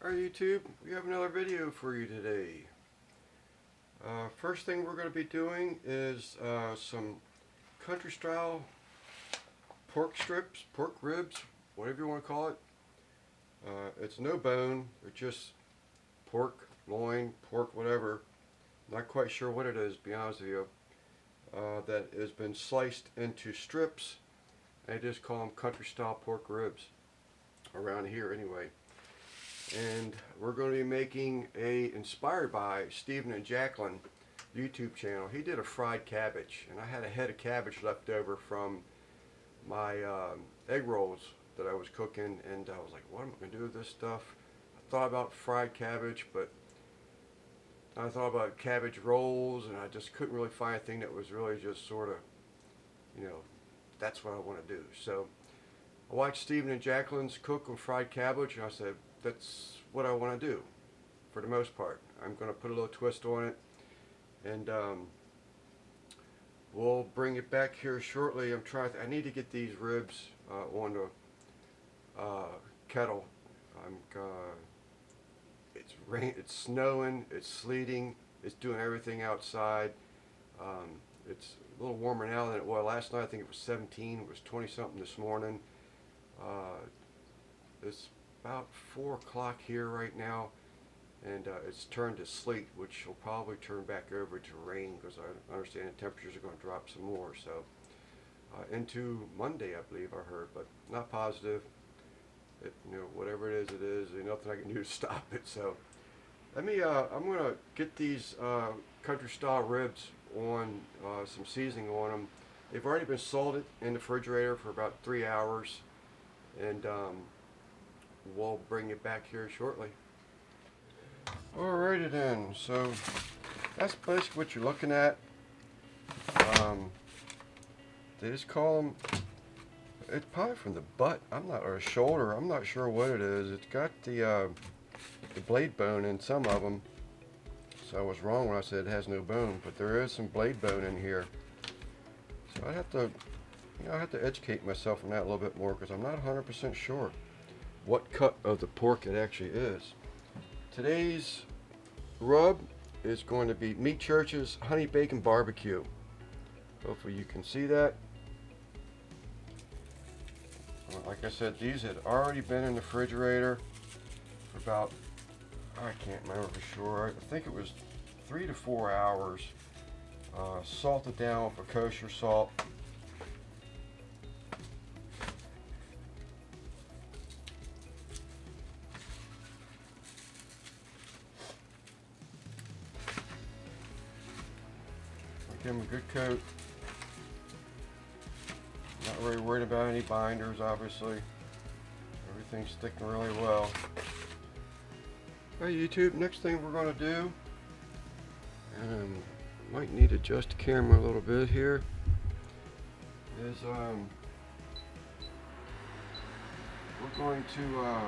Alright YouTube, we have another video for you today. First thing we're going to be doing is some country style pork strips, pork ribs, whatever you want to call it. It's no bone, it's just pork, loin, pork, whatever. Not quite sure what it is, to be honest with you. That has been sliced into strips. They just call them country style pork ribs around here anyway. And we're going to be making inspired by Stephen and Jacqueline YouTube channel. He did a fried cabbage, and I had a head of cabbage left over from my egg rolls that I was cooking, and I was like, what am I going to do with this stuff? I thought about fried cabbage, but I thought about cabbage rolls, and I just couldn't really find a thing that was really just sort of, that's what I want to do. So I watched Stephen and Jacqueline's cook on fried cabbage, and I said, that's what I want to do for the most part. I'm going to put a little twist on it, and we'll bring it back here shortly. I need to get these ribs on the kettle. It's snowing, it's sleeting, it's doing everything outside. It's a little warmer now than it was last night. I think it was 17. It was 20 something this morning. It's about 4 o'clock here right now, and it's turned to sleet, which will probably turn back over to rain, because I understand the temperatures are going to drop some more. So into Monday, I believe I heard, but not positive. Whatever it is, there's nothing I can do to stop it. So I'm going to get these country style ribs on some seasoning on them. They've already been salted in the refrigerator for about 3 hours, and we'll bring it back here shortly. Alrighty then, so that's basically what you're looking at. They just call them, it's probably from the butt, or a shoulder, I'm not sure what it is. It's got the blade bone in some of them, so I was wrong when I said it has no bone, but there is some blade bone in here. So I have to educate myself on that a little bit more, because I'm not 100% sure what cut of the pork it actually is. Today's rub is going to be Meat Church's Honey Bacon Barbecue. Hopefully you can see that. Like I said, these had already been in the refrigerator for about, I can't remember for sure, I think it was 3 to 4 hours. Salted down with a kosher salt. Give them a good coat. Not really worried about any binders, obviously. Everything's sticking really well. Alright YouTube, next thing we're going to do, and might need to adjust the camera a little bit here, is we're going to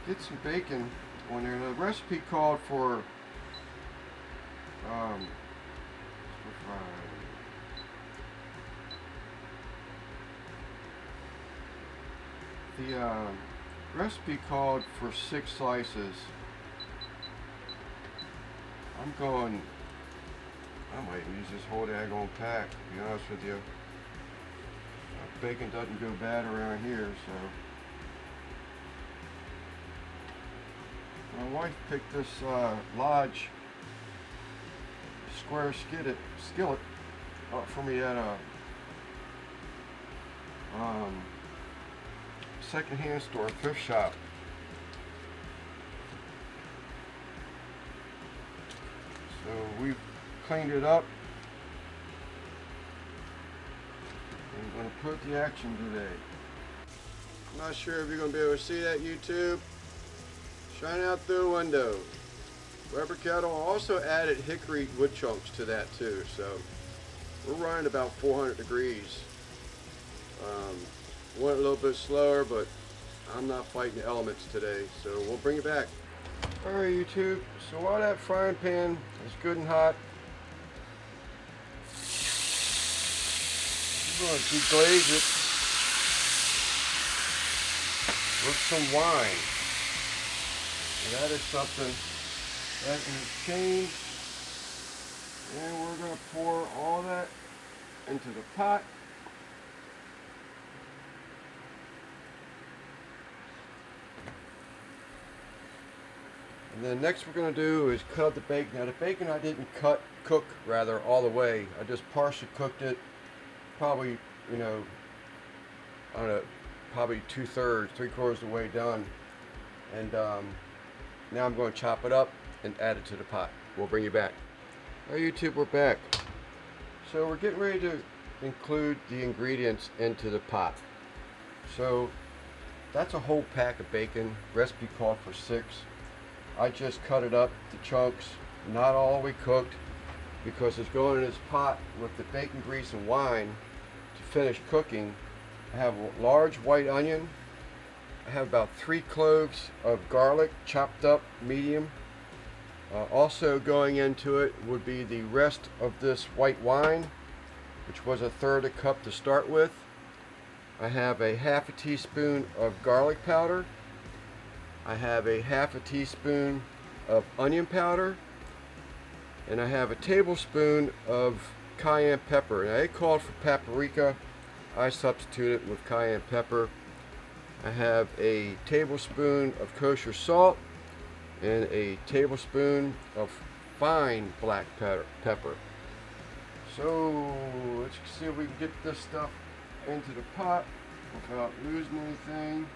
get some bacon on there. The recipe called for the recipe called for 6 slices. I might use this whole daggone pack, to be honest with you. Bacon doesn't go bad around here, so. My wife picked this Lodge square skillet up for me at a second-hand store, thrift shop. So we've cleaned it up. I'm going to put the action today. I'm not sure if you're going to be able to see that, YouTube. Shine out through the window. Rubber kettle. Also added hickory wood chunks to that too. So we're running about 400 degrees. Went a little bit slower, but I'm not fighting the elements today, so we'll bring it back. Alright YouTube, so while that frying pan is good and hot, I'm going to deglaze it. with some wine. And that is something that has changed. And we're going to pour all that into the pot. And then next we're going to do is cut up the bacon. Now the bacon I didn't cook all the way. I just partially cooked it. Probably, I don't know, probably 2/3, 3/4 of the way done. And now I'm going to chop it up and add it to the pot. We'll bring you back. All right, YouTube, we're back. So we're getting ready to include the ingredients into the pot. So that's a whole pack of bacon. Recipe called for 6. I just cut it up to chunks, not all the way cooked, because it's going in this pot with the bacon grease and wine to finish cooking. I have a large white onion. I have about 3 cloves of garlic, chopped up medium. Also going into it would be the rest of this white wine, which was 1/3 cup to start with. I have a 1/2 teaspoon of garlic powder. I have a 1/2 teaspoon of onion powder. And I have a tablespoon of cayenne pepper. Now it called for paprika. I substituted with cayenne pepper. I have a tablespoon of kosher salt and a tablespoon of fine black pepper. So let's see if we can get this stuff into the pot without losing anything.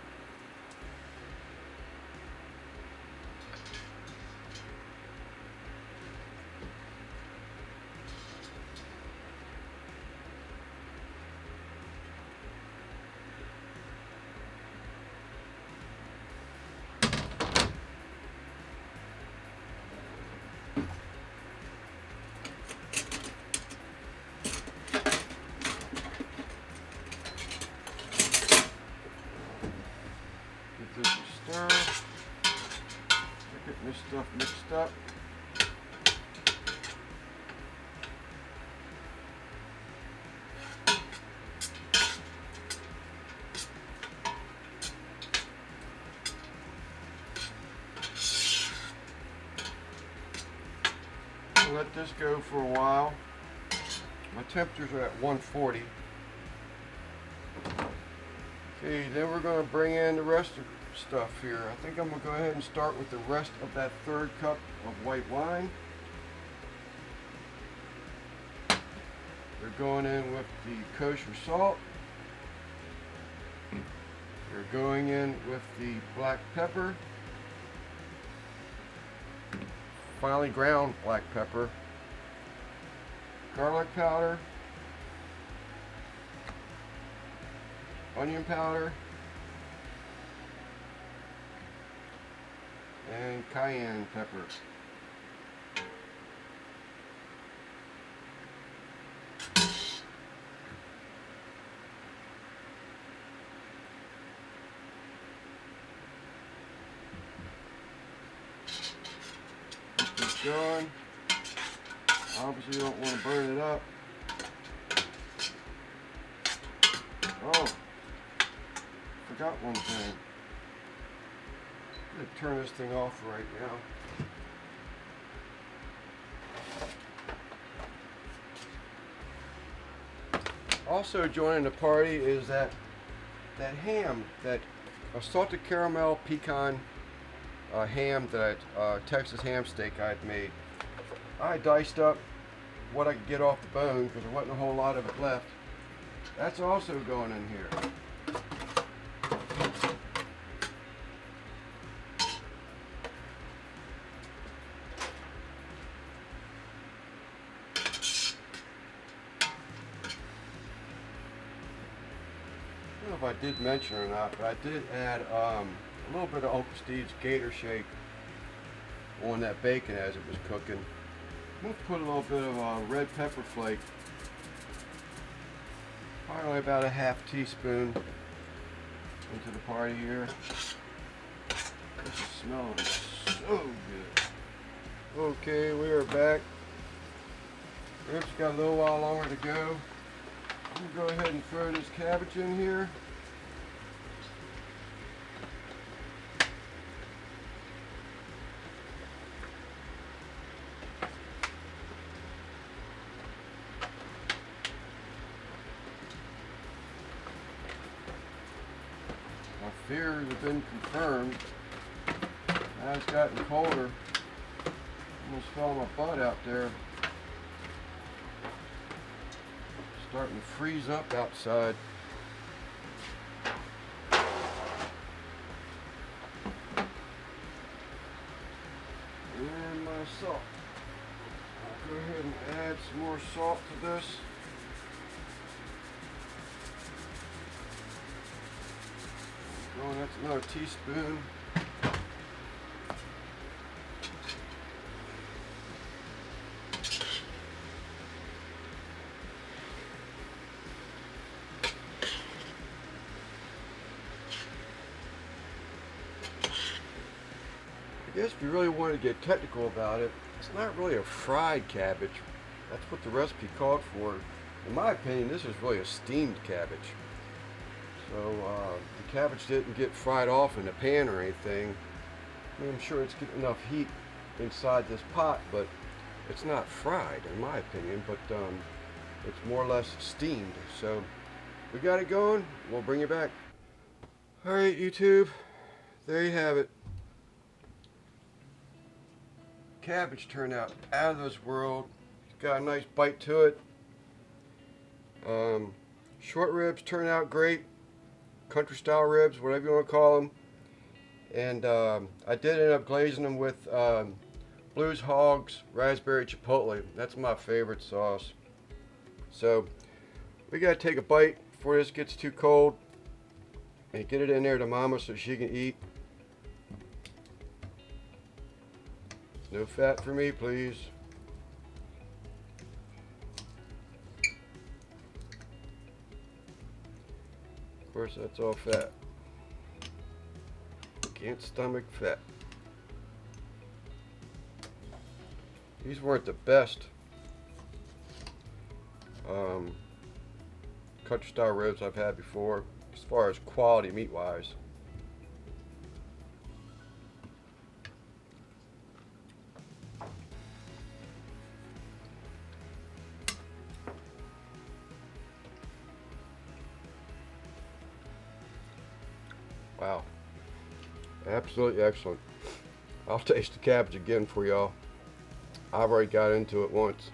Stir. Getting this stuff mixed up. I'll let this go for a while. My temperatures are at 140. Okay, then we're going to bring in the rest of the stuff here. I think I'm going to go ahead and start with the rest of that 1/3 cup of white wine. We're going in with the kosher salt. We're going in with the black pepper. Finely ground black pepper. Garlic powder. Onion powder, and cayenne pepper. Keep this going. Obviously you don't want to burn it up. Oh, forgot one thing. I'm going to turn this thing off right now. Also joining the party is that ham, that salted caramel pecan ham, that Texas ham steak I'd made. I diced up what I could get off the bone because there wasn't a whole lot of it left. That's also going in here. I don't know if I did mention or not, but I did add a little bit of Uncle Steve's Gator shake on that bacon as it was cooking. I'm going to put a little bit of red pepper flake, probably about a 1/2 teaspoon into the party here. This is smelling so good. Okay, we are back. Ribs got a little while longer to go. I'm going to go ahead and throw this cabbage in here. appears have been confirmed. Now it's gotten colder. Almost fell my butt out there. Starting to freeze up outside. And my salt. I'll go ahead and add some more salt to this. That's another teaspoon. I guess if you really want to get technical about it, it's not really a fried cabbage. That's what the recipe called for. In my opinion, this is really a steamed cabbage. So the cabbage didn't get fried off in a pan or anything. I mean, I'm sure it's getting enough heat inside this pot, but it's not fried in my opinion, but it's more or less steamed. So we got it going. We'll bring it back. Alright, YouTube, there you have it. Cabbage turned out of this world. It's got a nice bite to it. Short ribs turned out great. Country style ribs, whatever you want to call them. And I did end up glazing them with Blues Hogs Raspberry Chipotle. That's my favorite sauce. So we got to take a bite before this gets too cold and get it in there to Mama so she can eat. No fat for me, please. Of course, that's all fat. Can't stomach fat. These weren't the best country style ribs I've had before, as far as quality meat wise. Wow, absolutely excellent. I'll taste the cabbage again for y'all. I've already got into it once.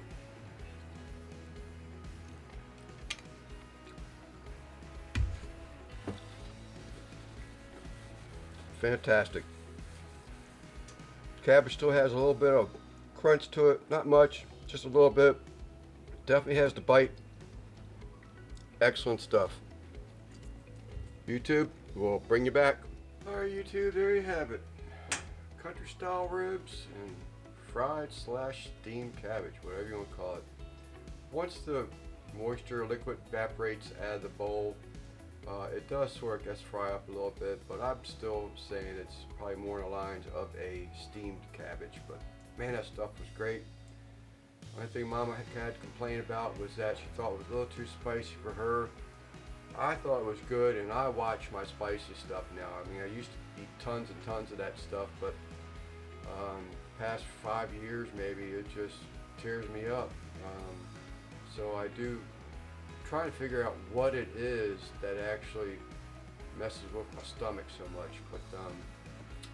Fantastic. Cabbage still has a little bit of crunch to it, not much, just a little bit. Definitely has the bite. Excellent stuff. YouTube, we'll bring you back. Alright YouTube, there you have it. Country style ribs and fried / steamed cabbage, whatever you want to call it. Once the moisture liquid evaporates out of the bowl, it does sort of gets fry up a little bit, but I'm still saying it's probably more in the lines of a steamed cabbage. But man, that stuff was great. Only thing Mama had complained about was that she thought it was a little too spicy for her. I thought it was good, and I watch my spicy stuff now. I mean, I used to eat tons and tons of that stuff, but past 5 years maybe, it just tears me up. So I do try to figure out what it is that actually messes with my stomach so much, but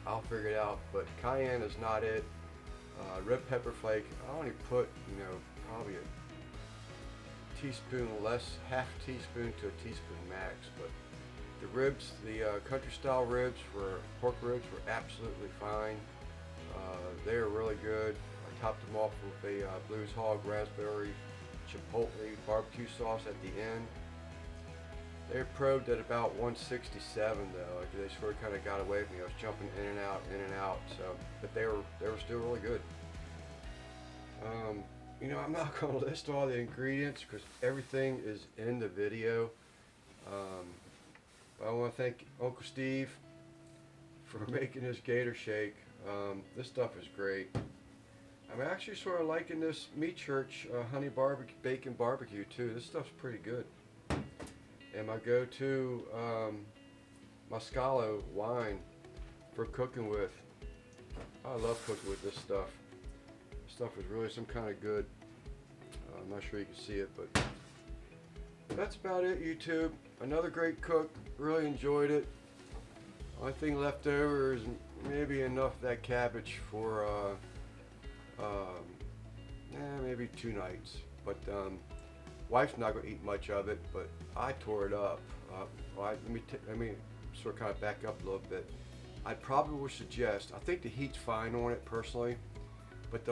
I'll figure it out. But cayenne is not it. Red pepper flake, I only put, probably a teaspoon less, half teaspoon to a teaspoon max. But the ribs, the country style ribs, pork ribs were absolutely fine. They were really good. I topped them off with a Blues Hog Raspberry Chipotle barbecue sauce at the end. They were probed at about 167 though. They sort of kind of got away from me. I was jumping in and out. So, but they were still really good. I'm not going to list all the ingredients because everything is in the video. I want to thank Uncle Steve for making this Gator shake. This stuff is great. I'm actually sort of liking this Meat Church honey bacon barbecue too. This stuff's pretty good. And my go-to Moscato wine for cooking with. I love cooking with this stuff. This stuff is really some kind of good. I'm not sure you can see it, but that's about it, YouTube. Another great cook. Really enjoyed it. Only thing left over is maybe enough of that cabbage for maybe 2 nights. But wife's not going to eat much of it, but I tore it up. Let me sort of kind of back up a little bit. I probably would suggest, I think the heat's fine on it personally, but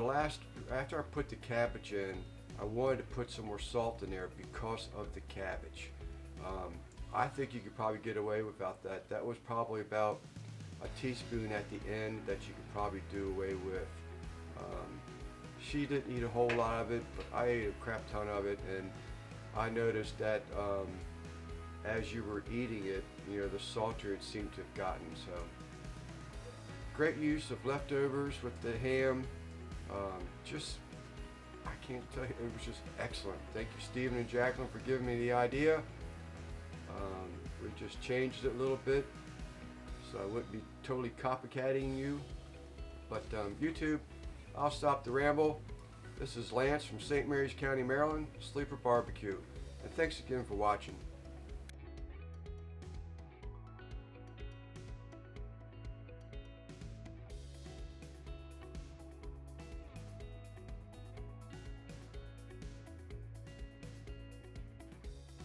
after I put the cabbage in, I wanted to put some more salt in there because of the cabbage. I think you could probably get away without that. That was probably about a teaspoon at the end that you could probably do away with. She didn't eat a whole lot of it, but I ate a crap ton of it, and I noticed that as you were eating it, you know, the saltier it seemed to have gotten. So great use of leftovers with the ham. I can't tell you, it was just excellent. Thank you, Stephen and Jacqueline, for giving me the idea. We just changed it a little bit, so I wouldn't be totally copycatting you. But YouTube, I'll stop the ramble. This is Lance from St. Mary's County, Maryland, Sleeper Barbecue. And thanks again for watching.